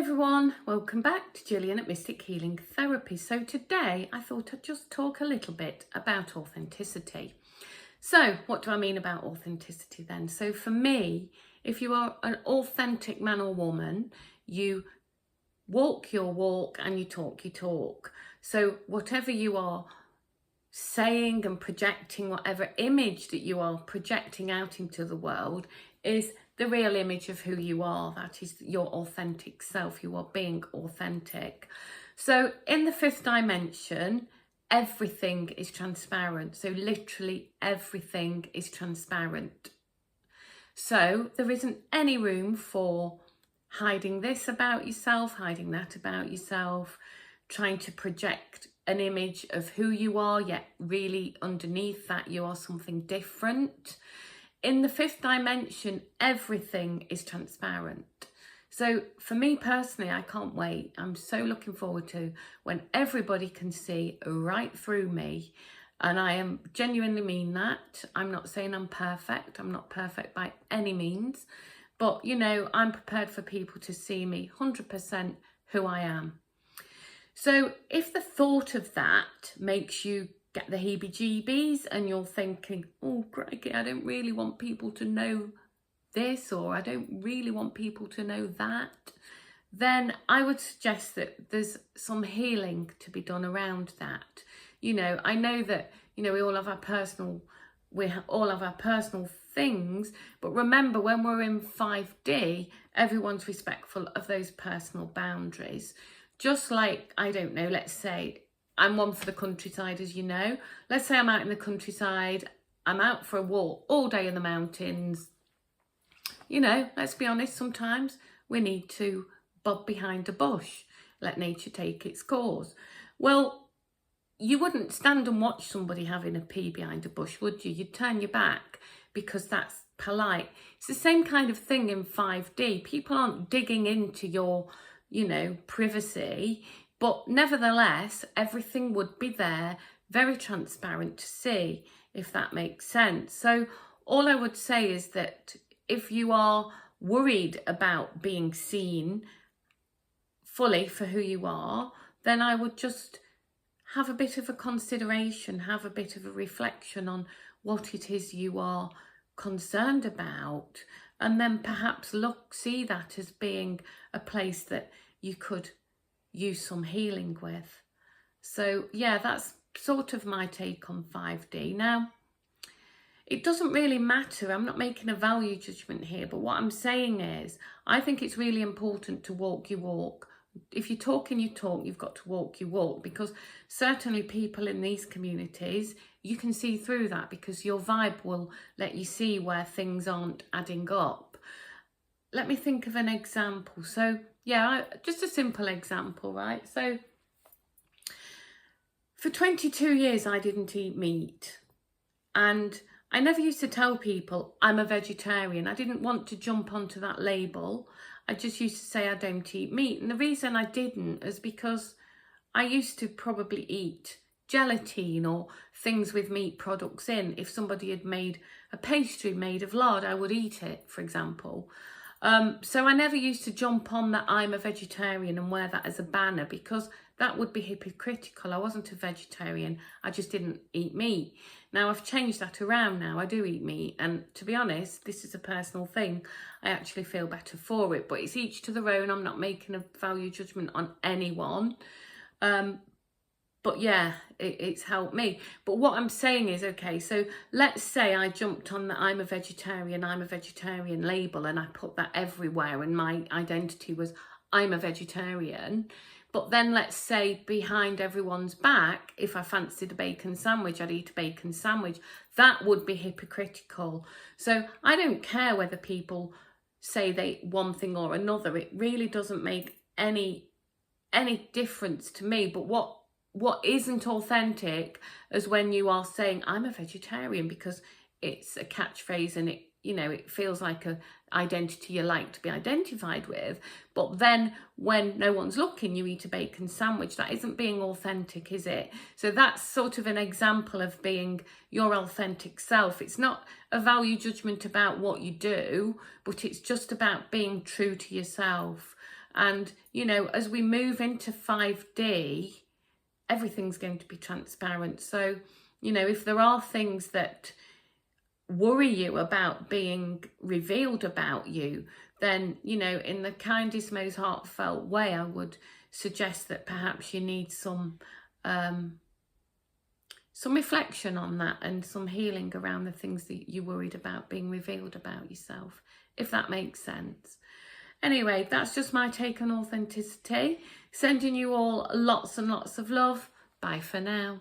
Everyone, welcome back to Gillian at Mystic Healing Therapy. So today I thought I'd just talk a little bit about authenticity. So what do I mean about authenticity then? So for me, if you are an authentic man or woman, you walk your walk and you talk your talk. So whatever you are saying and projecting, whatever image that you are projecting out into the world is the real image of who you are. That is your authentic self. You are being authentic. So in the fifth dimension, everything is transparent. So literally everything is transparent. So there isn't any room for hiding this about yourself, hiding that about yourself, trying to project an image of who you are, yet really underneath that you are something different. In the fifth dimension, everything is transparent. So for me personally, I can't wait. I'm so looking forward to when everybody can see right through me. And I am genuinely mean that. I'm not saying I'm perfect. I'm not perfect by any means. But, you know, I'm prepared for people to see me 100% who I am. So if the thought of that makes you get the heebie-jeebies and you're thinking, oh, crikey, I don't really want people to know this, or I don't really want people to know that, then I would suggest that there's some healing to be done around that. You know, I know that, you know, we all have our personal things, but remember when we're in 5D, everyone's respectful of those personal boundaries. Just like, I don't know, let's say, I'm one for the countryside, as you know. Let's say I'm out in the countryside, I'm out for a walk all day in the mountains. You know, let's be honest, sometimes we need to bob behind a bush, let nature take its course. Well, you wouldn't stand and watch somebody having a pee behind a bush, would you? You'd turn your back because that's polite. It's the same kind of thing in 5D. People aren't digging into your, you know, privacy. But nevertheless, everything would be there, very transparent to see, if that makes sense. So all I would say is that if you are worried about being seen fully for who you are, then I would just have a bit of a consideration, have a bit of a reflection on what it is you are concerned about, and then perhaps see that as being a place that you could use some healing with. So yeah, that's sort of my take on 5D. Now, it doesn't really matter. I'm not making a value judgment here, but what I'm saying is I think it's really important to walk your walk. If you're talking your talk, you've got to walk your walk, because certainly people in these communities, you can see through that because your vibe will let you see where things aren't adding up. Let me think of an example. So yeah, just a simple example, right? So for 22 years, I didn't eat meat. And I never used to tell people I'm a vegetarian. I didn't want to jump onto that label. I just used to say I don't eat meat. And the reason I didn't is because I used to probably eat gelatine or things with meat products in. If somebody had made a pastry made of lard, I would eat it, for example. So I never used to jump on that I'm a vegetarian and wear that as a banner, because that would be hypocritical. I wasn't a vegetarian, I just didn't eat meat. Now I've changed that around now. I do eat meat, and to be honest, this is a personal thing. I actually feel better for it, but it's each to their own. I'm not making a value judgment on anyone. But yeah, it's helped me. But what I'm saying is, okay, so let's say I jumped on the I'm a vegetarian label, and I put that everywhere, and my identity was I'm a vegetarian. But then let's say behind everyone's back, if I fancied a bacon sandwich, I'd eat a bacon sandwich. That would be hypocritical. So I don't care whether people say they one thing or another. It really doesn't make any difference to me. But what isn't authentic is when you are saying I'm a vegetarian because it's a catchphrase and it, you know, it feels like a identity you like to be identified with. But then when no one's looking, you eat a bacon sandwich. That isn't being authentic, is it? So that's sort of an example of being your authentic self. It's not a value judgment about what you do, but it's just about being true to yourself. And, you know, as we move into 5D, everything's going to be transparent. So, you know, if there are things that worry you about being revealed about you, then, you know, in the kindest, most heartfelt way, I would suggest that perhaps you need some reflection on that and some healing around the things that you're worried about being revealed about yourself, if that makes sense. Anyway, that's just my take on authenticity. Sending you all lots and lots of love. Bye for now.